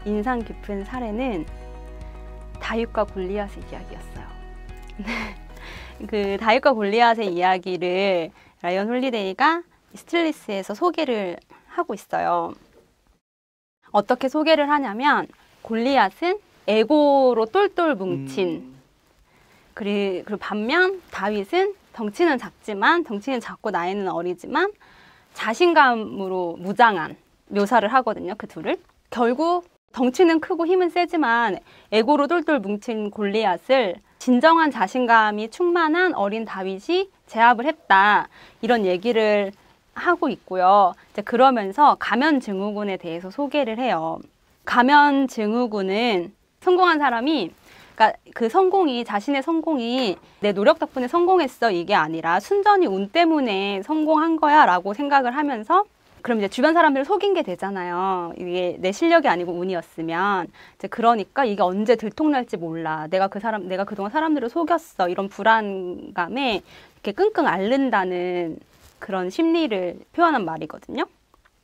인상 깊은 사례는 다윗과 골리앗의 이야기였어요. 그 다윗과 골리앗의 이야기를 라이언 홀리데이가 스틸리스에서 소개를 하고 있어요. 어떻게 소개를 하냐면 골리앗은 에고로 똘똘 뭉친 그리고 반면 다윗은 덩치는 작지만 덩치는 작고 나이는 어리지만 자신감으로 무장한 묘사를 하거든요. 그 둘을. 결국 덩치는 크고 힘은 세지만 에고로 똘똘 뭉친 골리앗을 진정한 자신감이 충만한 어린 다윗이 제압을 했다. 이런 얘기를 하고 있고요. 이제 그러면서 가면증후군에 대해서 소개를 해요. 가면증후군은 성공한 사람이 그러니까 그 성공이 자신의 성공이 내 노력 덕분에 성공했어 이게 아니라 순전히 운 때문에 성공한 거야 라고 생각을 하면서 그럼 이제 주변 사람들을 속인 게 되잖아요. 이게 내 실력이 아니고 운이었으면 이제 그러니까 이게 언제 들통날지 몰라. 내가 그동안 사람들을 속였어. 이런 불안감에 이렇게 끙끙 앓는다는 그런 심리를 표현한 말이거든요.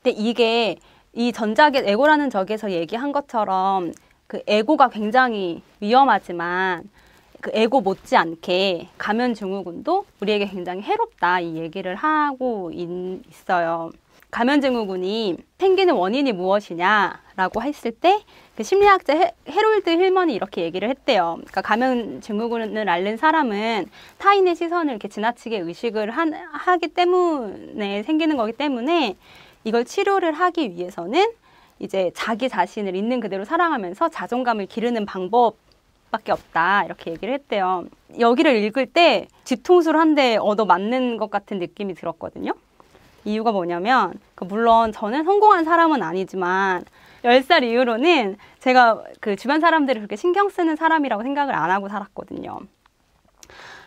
근데 이게 이 전작의 에고라는 적에서 얘기한 것처럼 그 에고가 굉장히 위험하지만 그 에고 못지않게 가면증후군도 우리에게 굉장히 해롭다 이 얘기를 하고 있어요. 가면증후군이 생기는 원인이 무엇이냐라고 했을 때 그 심리학자 해롤드 힐먼이 이렇게 얘기를 했대요. 그러니까 가면증후군을 앓는 사람은 타인의 시선을 이렇게 지나치게 의식을 하기 때문에 생기는 거기 때문에 이걸 치료를 하기 위해서는 이제 자기 자신을 있는 그대로 사랑하면서 자존감을 기르는 방법밖에 없다 이렇게 얘기를 했대요. 여기를 읽을 때 뒤통수를 한 대 얻어 맞는 것 같은 느낌이 들었거든요. 이유가 뭐냐면 물론 저는 성공한 사람은 아니지만 10살 이후로는 제가 그 주변 사람들을 그렇게 신경 쓰는 사람이라고 생각을 안 하고 살았거든요.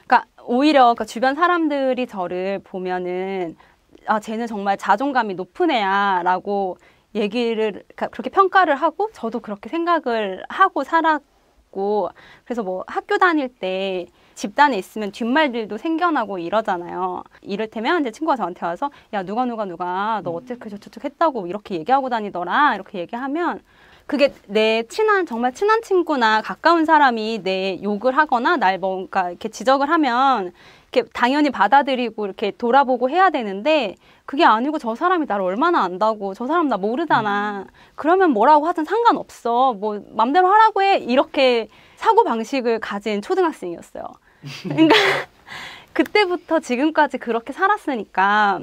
그러니까 오히려 그 주변 사람들이 저를 보면은 아 쟤는 정말 자존감이 높은 애야 라고 얘기를 그렇게 평가를 하고 저도 그렇게 생각을 하고 살았고 그래서 뭐 학교 다닐 때 집단에 있으면 뒷말들도 생겨나고 이러잖아요. 이를테면 이제 친구가 저한테 와서 야 누가 너 어떻게 저쪽 했다고 이렇게 얘기하고 다니더라 이렇게 얘기하면 그게 내 정말 친한 친구나 가까운 사람이 내 욕을 하거나 날 뭔가 이렇게 지적을 하면 이렇게 당연히 받아들이고 이렇게 돌아보고 해야 되는데 그게 아니고 저 사람이 나를 얼마나 안다고 저 사람 나 모르잖아. 그러면 뭐라고 하든 상관없어. 뭐 맘대로 하라고 해. 이렇게 사고방식을 가진 초등학생이었어요. 그러니까 그때부터 지금까지 그렇게 살았으니까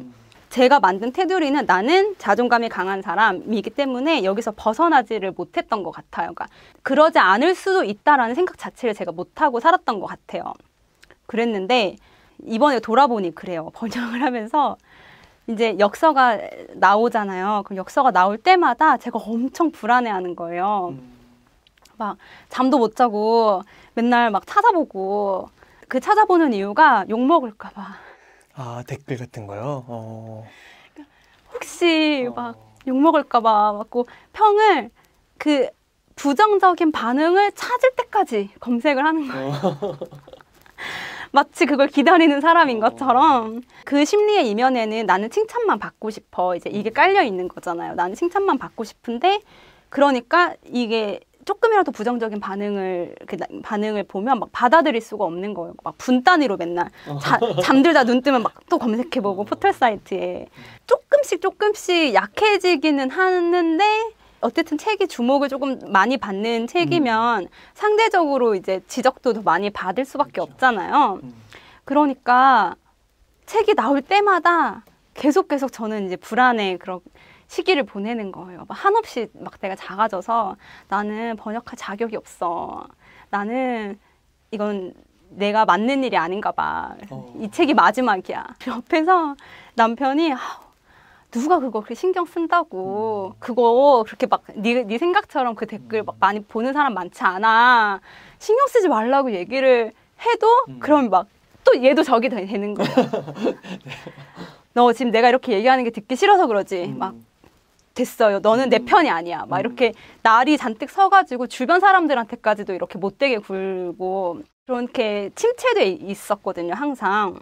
제가 만든 테두리는 나는 자존감이 강한 사람이기 때문에 여기서 벗어나지를 못했던 것 같아요. 그러니까 그러지 않을 수도 있다라는 생각 자체를 제가 못하고 살았던 것 같아요. 그랬는데 이번에 돌아보니 그래요. 번역을 하면서 이제 역서가 나오잖아요. 그럼 역서가 나올 때마다 제가 엄청 불안해하는 거예요. 막 잠도 못 자고 맨날 막 찾아보고 그 찾아보는 이유가 욕먹을까 봐. 아 댓글 같은 거요? 혹시 막 욕먹을까 봐 맞고 평을 그 부정적인 반응을 찾을 때까지 검색을 하는 거예요. 마치 그걸 기다리는 사람인 것처럼 그 심리의 이면에는 나는 칭찬만 받고 싶어. 이제 이게 깔려 있는 거잖아요. 나는 칭찬만 받고 싶은데 그러니까 이게 조금이라도 부정적인 반응을 보면 막 받아들일 수가 없는 거예요. 막 분단위로 맨날 잠들다 눈 뜨면 막 또 검색해보고 포털 사이트에 조금씩 약해지기는 하는데 어쨌든 책이 주목을 조금 많이 받는 책이면 상대적으로 이제 지적도 더 많이 받을 수밖에 없잖아요. 그러니까 책이 나올 때마다 계속 저는 이제 불안해 그런 시기를 보내는 거예요. 막 한없이 막 내가 작아져서 나는 번역할 자격이 없어. 나는 이건 내가 맞는 일이 아닌가 봐. 이 책이 마지막이야. 옆에서 남편이 누가 그거 그렇게 신경 쓴다고. 그거 그렇게 막 네 생각처럼 그 댓글 막 많이 보는 사람 많지 않아. 신경 쓰지 말라고 얘기를 해도 그럼 막 또 얘도 적이 되는 거예요. 너 지금 내가 이렇게 얘기하는 게 듣기 싫어서 그러지. 막 됐어요. 너는 내 편이 아니야. 막 이렇게 날이 잔뜩 서가지고 주변 사람들한테까지도 이렇게 못되게 굴고 그렇게 침체돼 있었거든요. 항상.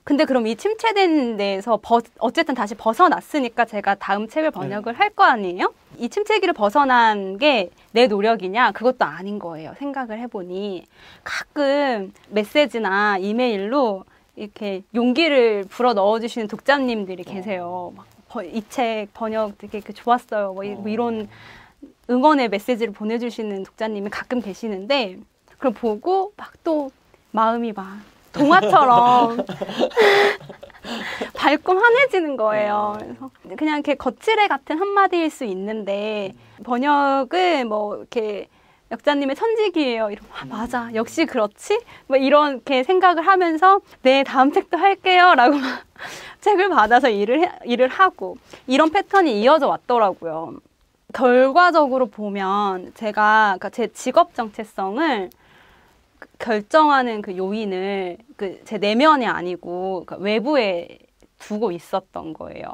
근데 그럼 이 침체된 데에서 어쨌든 다시 벗어났으니까 제가 다음 책을 번역을 할 거 아니에요? 이 침체기를 벗어난 게 내 노력이냐? 그것도 아닌 거예요. 생각을 해보니. 가끔 메시지나 이메일로 이렇게 용기를 불어 넣어주시는 독자님들이 계세요. 이 책 번역 되게 좋았어요. 뭐 이런 응원의 메시지를 보내주시는 독자님이 가끔 계시는데, 그걸 보고 막 또 마음이 막 동화처럼 밝고 환해지는 거예요. 그래서 그냥 이렇게 거칠애 같은 한마디일 수 있는데, 번역은 뭐 이렇게 역자님의 천직이에요. 이러면 맞아, 역시 그렇지? 뭐 이렇게 생각을 하면서 네, 다음 책도 할게요 라고 막 책을 받아서 일을 하고, 이런 패턴이 이어져 왔더라고요. 결과적으로 보면 제가 그러니까 제 직업 정체성을 결정하는 그 요인을 제 내면이 아니고 외부에 두고 있었던 거예요.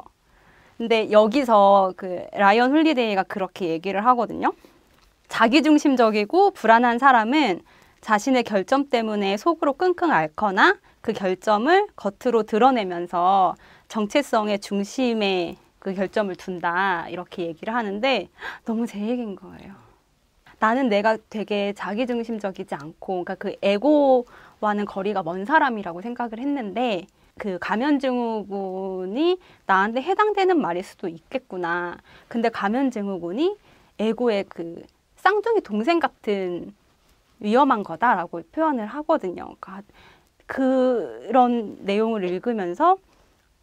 근데 여기서 라이언 홀리데이가 그렇게 얘기를 하거든요. 자기중심적이고 불안한 사람은 자신의 결점 때문에 속으로 끙끙 앓거나 그 결점을 겉으로 드러내면서 정체성의 중심에 그 결점을 둔다, 이렇게 얘기를 하는데 너무 제 얘기인 거예요. 나는 내가 되게 자기중심적이지 않고, 그러니까 그 에고와는 거리가 먼 사람이라고 생각을 했는데, 그 가면증후군이 나한테 해당되는 말일 수도 있겠구나. 근데 가면증후군이 에고의 그 쌍둥이 동생 같은 위험한 거다라고 표현을 하거든요. 그러니까 그런 내용을 읽으면서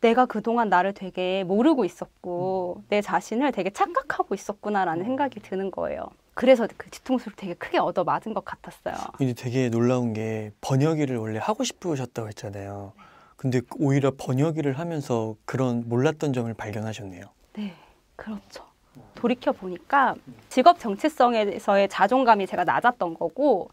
내가 그동안 나를 되게 모르고 있었고 내 자신을 되게 착각하고 있었구나라는 생각이 드는 거예요. 그래서 그 뒤통수를 되게 크게 얻어맞은 것 같았어요. 근데 되게 놀라운 게 번역 일을 원래 하고 싶으셨다고 했잖아요. 근데 오히려 번역 일을 하면서 그런 몰랐던 점을 발견하셨네요. 네, 그렇죠. 돌이켜 보니까 직업 정체성에서의 자존감이 제가 낮았던 거고,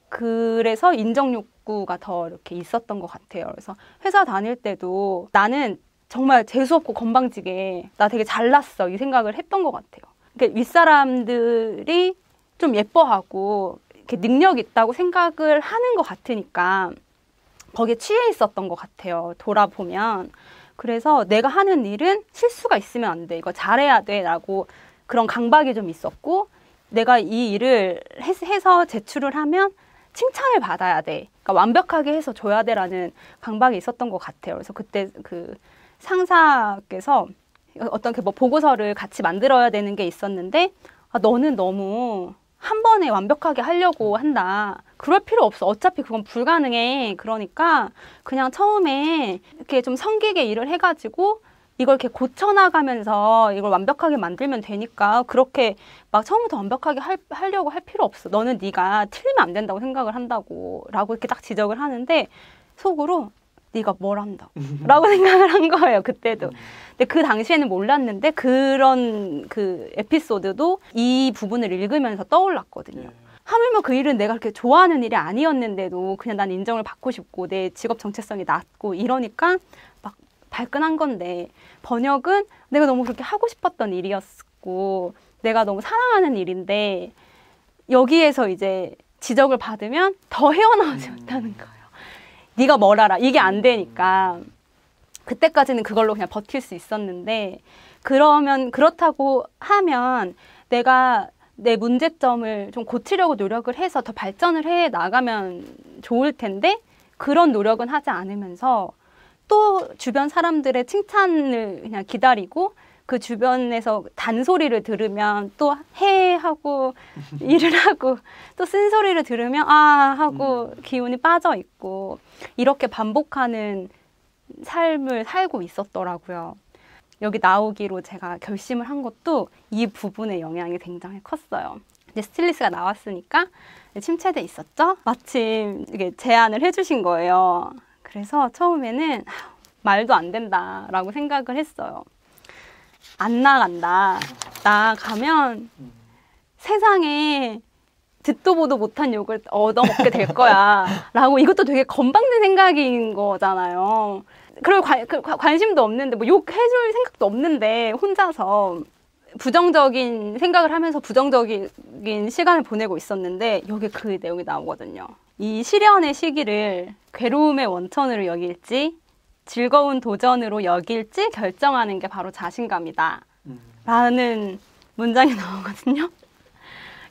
그래서 인정 욕구가 더 이렇게 있었던 것 같아요. 그래서 회사 다닐 때도 나는 정말 재수없고 건방지게 나 되게 잘났어 이 생각을 했던 것 같아요. 그러니까 윗사람들이 좀 예뻐하고 이렇게 능력 있다고 생각을 하는 것 같으니까 거기에 취해 있었던 것 같아요. 돌아보면. 그래서 내가 하는 일은 실수가 있으면 안 돼. 이거 잘해야 돼. 라고 그런 강박이 좀 있었고, 내가 이 일을 해서 제출을 하면 칭찬을 받아야 돼. 그러니까 완벽하게 해서 줘야 돼라는 강박이 있었던 것 같아요. 그래서 그때 그 상사께서 어떤 뭐 보고서를 같이 만들어야 되는 게 있었는데, 너는 너무 한 번에 완벽하게 하려고 한다. 그럴 필요 없어. 어차피 그건 불가능해. 그러니까 그냥 처음에 이렇게 좀 성기게 일을 해가지고 이걸 이렇게 고쳐나가면서 이걸 완벽하게 만들면 되니까 그렇게 막 처음부터 완벽하게 하려고 할 필요 없어. 너는 네가 틀리면 안 된다고 생각을 한다고 라고 이렇게 딱 지적을 하는데, 속으로 네가 뭘 한다고 라고 생각을 한 거예요. 그때도. 근데 그 당시에는 몰랐는데 그런 그 에피소드도 이 부분을 읽으면서 떠올랐거든요. 하물며 그 일은 내가 그렇게 좋아하는 일이 아니었는데도 그냥 난 인정을 받고 싶고 내 직업 정체성이 낮고 이러니까 막 발끈한 건데, 번역은 내가 너무 그렇게 하고 싶었던 일이었고 내가 너무 사랑하는 일인데 여기에서 이제 지적을 받으면 더 헤어나오지 못하는 거예요. 네가 뭘 알아. 이게 안 되니까. 그때까지는 그걸로 그냥 버틸 수 있었는데, 그렇다고 하면 내가 내 문제점을 좀 고치려고 노력을 해서 더 발전을 해 나가면 좋을 텐데, 그런 노력은 하지 않으면서 또 주변 사람들의 칭찬을 그냥 기다리고 그 주변에서 단소리를 들으면 또 해 하고 일을 하고 또 쓴소리를 들으면 아 하고 기운이 빠져 있고, 이렇게 반복하는 삶을 살고 있었더라고요. 여기 나오기로 제가 결심을 한 것도 이 부분의 영향이 굉장히 컸어요. 이제 스틸리스가 나왔으니까 침체돼 있었죠? 마침 이게 제안을 해주신 거예요. 그래서 처음에는 말도 안 된다라고 생각을 했어요. 안 나간다. 나가면 세상에 듣도 보도 못한 욕을 얻어먹게 될 거야 라고, 이것도 되게 건방진 생각인 거잖아요. 그리고 관심도 없는데 뭐 욕해줄 생각도 없는데 혼자서 부정적인 생각을 하면서 부정적인 시간을 보내고 있었는데, 여기 그 내용이 나오거든요. 이 시련의 시기를 괴로움의 원천으로 여길지 즐거운 도전으로 여길지 결정하는 게 바로 자신감이다. 라는 문장이 나오거든요.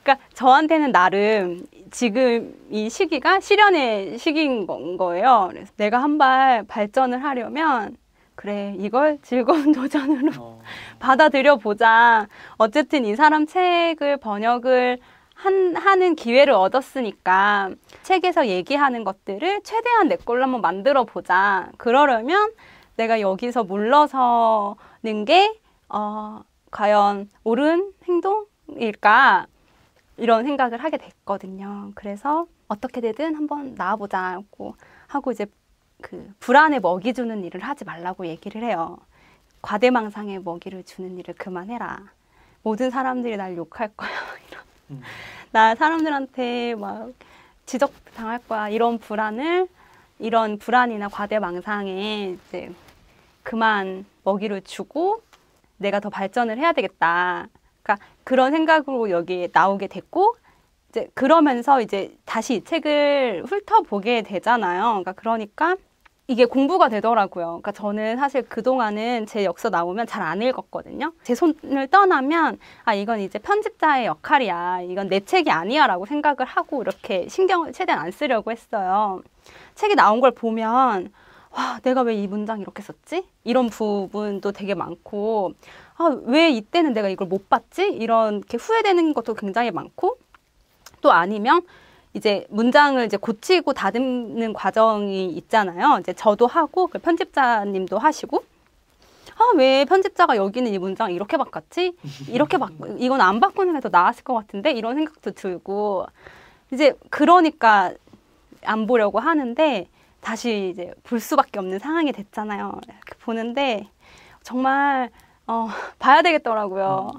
그러니까 저한테는 나름 지금 이 시기가 시련의 시기인 거예요. 그래서 내가 한 발 발전을 하려면 그래, 이걸 즐거운 도전으로 받아들여 보자. 어쨌든 이 사람 책을 번역을 하는 기회를 얻었으니까 책에서 얘기하는 것들을 최대한 내 걸로 한번 만들어 보자. 그러려면 내가 여기서 물러서는 게 과연 옳은 행동일까? 이런 생각을 하게 됐거든요. 그래서 어떻게 되든 한번 나와보자 하고 이제 그 불안에 먹이 주는 일을 하지 말라고 얘기를 해요. 과대망상에 먹이를 주는 일을 그만해라. 모든 사람들이 날 욕할 거야. 이런. 나 사람들한테 막 지적 당할 거야. 이런 불안이나 과대망상에 이제 그만 먹이를 주고 내가 더 발전을 해야 되겠다. 그러니까 그런 생각으로 여기에 나오게 됐고, 이제 그러면서 이제 다시 이 책을 훑어보게 되잖아요. 그러니까 이게 공부가 되더라고요. 그러니까 저는 사실 그동안은 제 역서 나오면 잘 안 읽었거든요. 제 손을 떠나면 이건 이제 편집자의 역할이야. 이건 내 책이 아니야 라고 생각을 하고 이렇게 신경을 최대한 안 쓰려고 했어요. 책이 나온 걸 보면 와, 내가 왜 이 문장 이렇게 썼지? 이런 부분도 되게 많고 왜 이때는 내가 이걸 못 봤지? 이렇게 후회되는 것도 굉장히 많고 또 아니면 이제 문장을 이제 고치고 다듬는 과정이 있잖아요. 이제 저도 하고 그 편집자님도 하시고 왜 편집자가 여기는 이 문장을 이렇게 바꿨지? 이건 안 바꾸는 게 더 나았을 것 같은데 이런 생각도 들고 이제 그러니까 안 보려고 하는데 다시 이제 볼 수밖에 없는 상황이 됐잖아요. 이렇게 보는데 정말 봐야 되겠더라고요.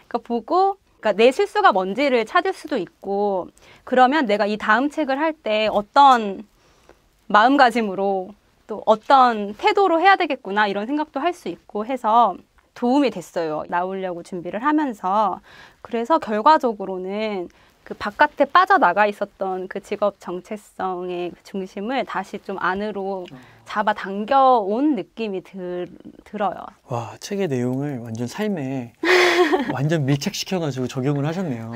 그러니까 보고 내 실수가 뭔지를 찾을 수도 있고 그러면 내가 이 다음 책을 할 때 어떤 마음가짐으로 또 어떤 태도로 해야 되겠구나 이런 생각도 할 수 있고 해서 도움이 됐어요. 나오려고 준비를 하면서. 그래서 결과적으로는 그 바깥에 빠져나가 있었던 그 직업 정체성의 중심을 다시 좀 안으로 잡아당겨온 느낌이 들어요. 와, 책의 내용을 완전 삶에 완전 밀착시켜가지고 적용을 하셨네요.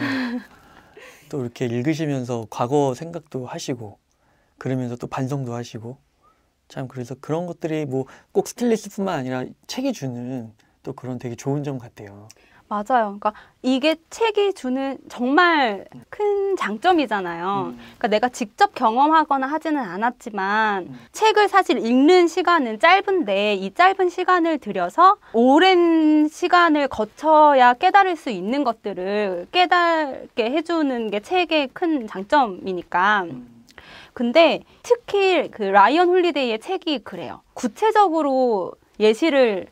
또 이렇게 읽으시면서 과거 생각도 하시고 그러면서 또 반성도 하시고 참 그래서 그런 것들이 뭐 꼭 스틸리스트뿐만 아니라 책이 주는 또 그런 되게 좋은 점 같아요. 맞아요. 그러니까 이게 책이 주는 정말 큰 장점이잖아요. 그러니까 내가 직접 경험하거나 하지는 않았지만 책을 사실 읽는 시간은 짧은데 이 짧은 시간을 들여서 오랜 시간을 거쳐야 깨달을 수 있는 것들을 깨닫게 해주는 게 책의 큰 장점이니까. 근데 특히 그 라이언 홀리데이의 책이 그래요. 구체적으로 제시를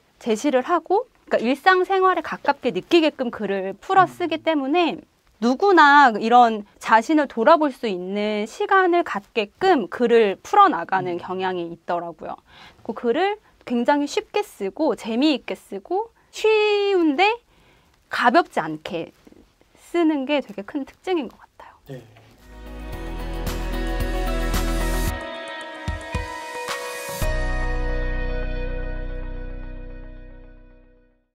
하고 그러니까 일상생활에 가깝게 느끼게끔 글을 풀어 쓰기 때문에 누구나 이런 자신을 돌아볼 수 있는 시간을 갖게끔 글을 풀어나가는 경향이 있더라고요. 그 글을 굉장히 쉽게 쓰고 재미있게 쓰고 쉬운데 가볍지 않게 쓰는 게 되게 큰 특징인 것 같아요. 네.